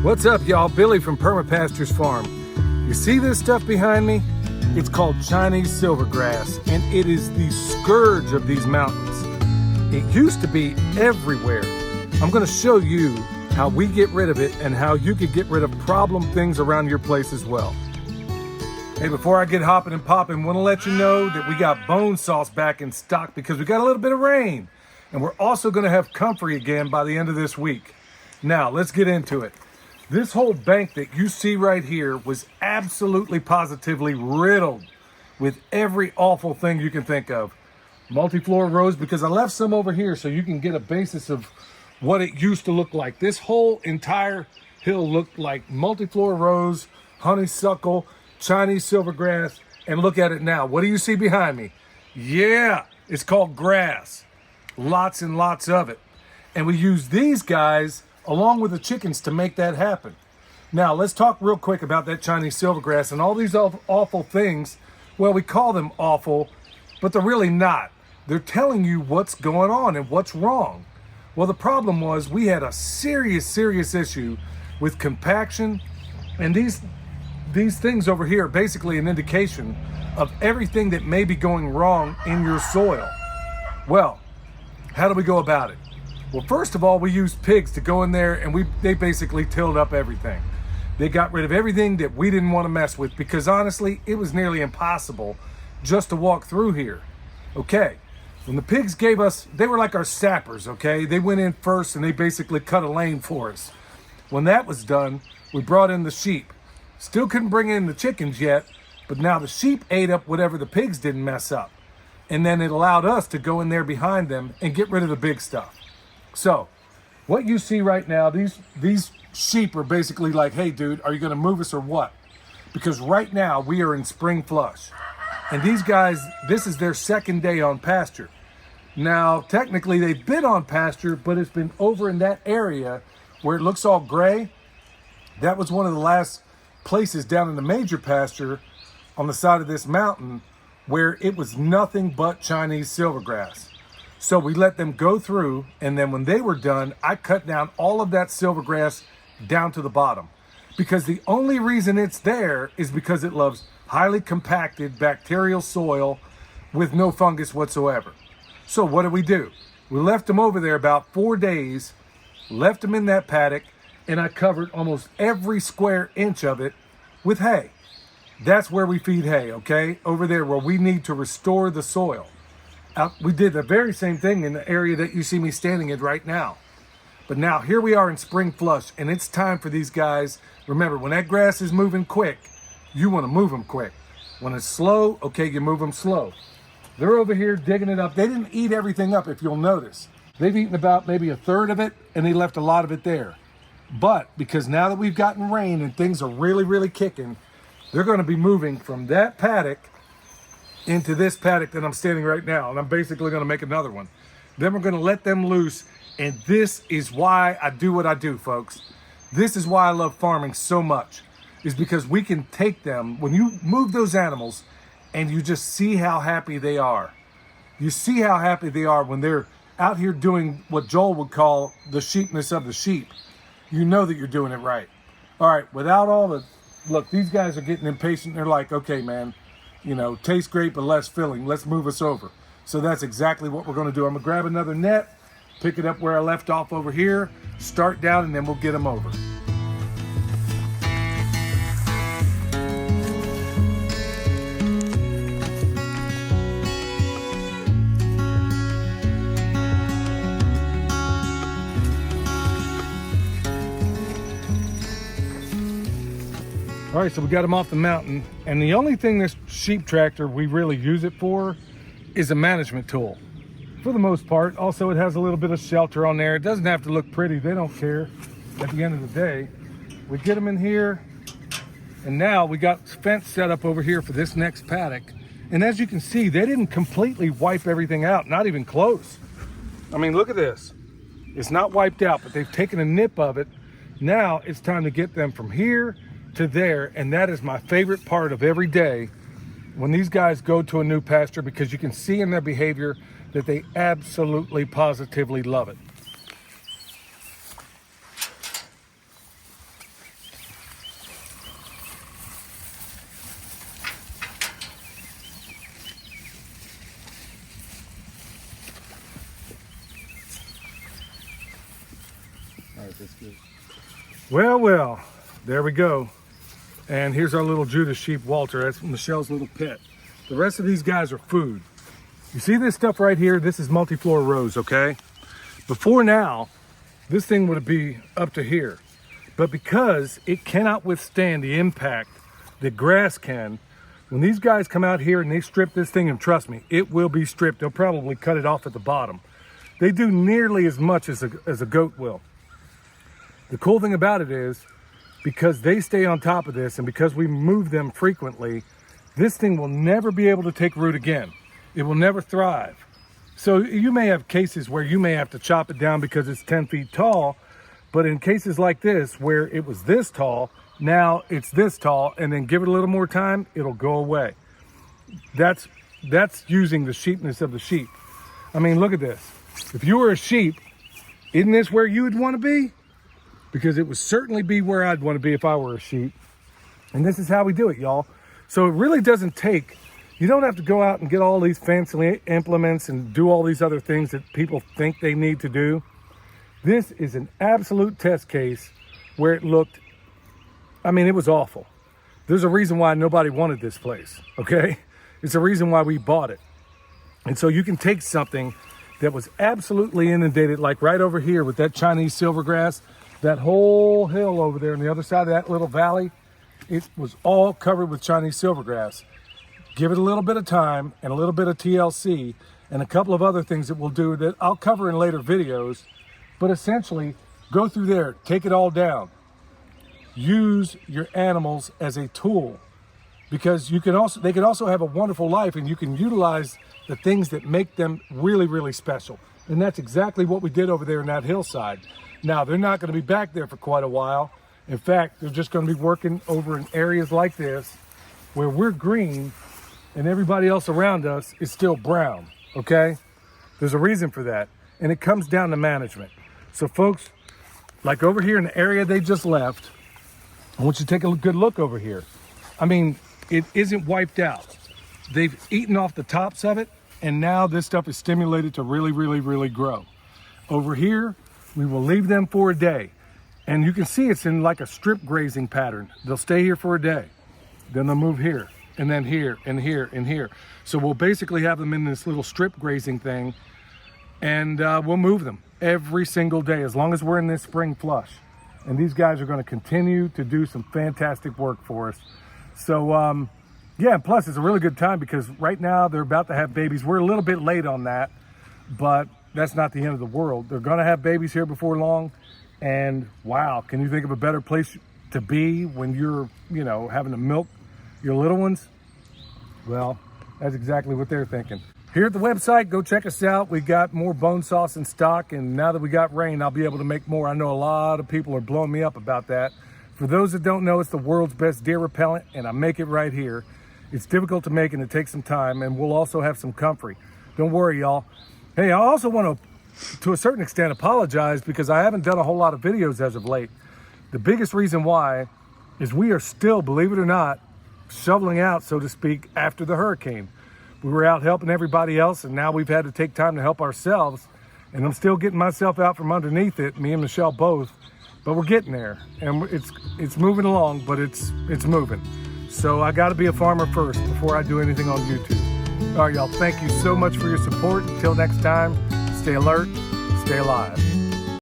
What's up, y'all? Billy from Perma Pastures Farm. You see this stuff behind me? It's called Chinese silvergrass, and it is the scourge of these mountains. It used to be everywhere. I'm going to show you how we get rid of it and how you could get rid of problem things around your place as well. Hey, before I get hopping and popping, want to let you know that we got bone sauce back in stock because we got a little bit of rain. And we're also going to have comfrey again by the end of this week. Now, let's get into it. This whole bank that you see right here was absolutely positively riddled with every awful thing you can think of. Multi-floor rows, because I left some over here so you can get a basis of what it used to look like. This whole entire hill looked like multi-floor rows, honeysuckle, Chinese silvergrass, and look at it now. What do you see behind me? Yeah, it's called grass. Lots and lots of it. And we use these guys along with the chickens to make that happen. Now, let's talk real quick about that Chinese silvergrass and all these awful things. Well, we call them awful, but they're really not. They're telling you what's going on and what's wrong. Well, the problem was we had a serious issue with compaction, and these things over here are basically an indication of everything that may be going wrong in your soil. Well, how do we go about it? Well, first of all, we used pigs to go in there, and they basically tilled up everything. They got rid of everything that we didn't want to mess with because honestly, it was nearly impossible just to walk through here. Okay, when the pigs gave us, they were like our sappers, okay? They went in first and they basically cut a lane for us. When that was done, we brought in the sheep. Still couldn't bring in the chickens yet, but now the sheep ate up whatever the pigs didn't mess up. And then it allowed us to go in there behind them and get rid of the big stuff. So, what you see right now, these sheep are basically like, hey dude, are you gonna move us or what? Because right now we are in spring flush. And these guys, this is their second day on pasture. Now, technically they've been on pasture, but it's been over in that area where it looks all gray. That was one of the last places down in the major pasture on the side of this mountain where it was nothing but Chinese silvergrass. So we let them go through, and then when they were done, I cut down all of that silvergrass down to the bottom. Because the only reason it's there is because it loves highly compacted bacterial soil with no fungus whatsoever. So what do? We left them over there about 4 days, left them in that paddock, and I covered almost every square inch of it with hay. That's where we feed hay, okay? Over there where we need to restore the soil. We did the very same thing in the area that you see me standing in right now. But now here we are in spring flush, and it's time for these guys. Remember, when that grass is moving quick, you want to move them quick. When it's slow, okay, you move them slow. They're over here digging it up. They didn't eat everything up, if you'll notice. They've eaten about maybe a third of it, and they left a lot of it there. But because now that we've gotten rain and things are really kicking, they're going to be moving from that paddock into this paddock that I'm standing right now, and I'm basically going to make another one. Then we're going to let them loose, and this is why I do what I do, folks. This is why I love farming so much, is because we can take them, when you move those animals, and you just see how happy they are. You see how happy they are when they're out here doing what Joel would call the sheepness of the sheep. You know that you're doing it right. All right, without all the, look, these guys are getting impatient. They're like, okay, man, you know, tastes great, but less filling. Let's move us over. So that's exactly what we're going to do. I'm going to grab another net, pick it up where I left off over here, start down, and then we'll get them over. All right, so we got them off the mountain, and the only thing this sheep tractor we really use it for is a management tool. For the most part. Also, it has a little bit of shelter on there. It doesn't have to look pretty. They don't care at the end of the day. We get them in here, and now we got fence set up over here for this next paddock. And as you can see, they didn't completely wipe everything out, not even close. I mean, look at this. It's not wiped out, but they've taken a nip of it. Now it's time to get them from here to there, and that is my favorite part of every day when these guys go to a new pasture, because you can see in their behavior that they absolutely positively love it. Well, well, there we go. And here's our little Judas sheep, Walter. That's Michelle's little pet. The rest of these guys are food. You see this stuff right here? This is multiflora rose, okay? Before now, this thing would be up to here. But because it cannot withstand the impact that grass can, when these guys come out here and they strip this thing, and trust me, it will be stripped. They'll probably cut it off at the bottom. They do nearly as much as a goat will. The cool thing about it is, because they stay on top of this and because we move them frequently, this thing will never be able to take root again. It will never thrive. So you may have cases where you may have to chop it down because it's 10 feet tall, but in cases like this, where it was this tall, now it's this tall, and then give it a little more time, it'll go away. That's using the sheepness of the sheep. I mean, look at this. If you were a sheep, isn't this where you would want to be? Because it would certainly be where I'd want to be if I were a sheep. And this is how we do it, y'all. So it really doesn't take, you don't have to go out and get all these fancy implements and do all these other things that people think they need to do. This is an absolute test case where it looked, I mean, it was awful. There's a reason why nobody wanted this place, okay? It's a reason why we bought it. And so you can take something that was absolutely inundated, like right over here with that Chinese silvergrass, that whole hill over there on the other side of that little valley, it was all covered with Chinese silvergrass. Give it a little bit of time and a little bit of TLC and a couple of other things that we'll do that I'll cover in later videos. But essentially, go through there, take it all down. Use your animals as a tool, because they can also have a wonderful life, and you can utilize the things that make them really, really special. And that's exactly what we did over there in that hillside. Now, they're not going to be back there for quite a while. In fact, they're just going to be working over in areas like this where we're green and everybody else around us is still brown, okay? There's a reason for that, and it comes down to management. So folks, like over here in the area they just left, I want you to take a good look over here. I mean, it isn't wiped out. They've eaten off the tops of it, and now this stuff is stimulated to really, really, really grow. Over here, we will leave them for a day. And you can see it's in like a strip grazing pattern. They'll stay here for a day. Then they'll move here, and then here, and here, and here. So we'll basically have them in this little strip grazing thing, and we'll move them every single day as long as we're in this spring flush. And these guys are going to continue to do some fantastic work for us. So yeah, plus it's a really good time because right now they're about to have babies. We're a little bit late on that, but that's not the end of the world. They're going to have babies here before long. And wow, can you think of a better place to be when you're, you know, having to milk your little ones? Well, that's exactly what they're thinking. Here at the website, go check us out. We got more bone sauce in stock, and now that we got rain, I'll be able to make more. I know a lot of people are blowing me up about that. For those that don't know, it's the world's best deer repellent, and I make it right here. It's difficult to make, and it takes some time, and we'll also have some comfrey. Don't worry, y'all. Hey, I also want to a certain extent, apologize because I haven't done a whole lot of videos as of late. The biggest reason why is we are still, believe it or not, shoveling out, so to speak, after the hurricane. We were out helping everybody else, and now we've had to take time to help ourselves. And I'm still getting myself out from underneath it, me and Michelle both. But we're getting there, and it's moving along, but it's moving. So I got to be a farmer first before I do anything on YouTube. All right, y'all, thank you so much for your support. Until next time, stay alert, stay alive.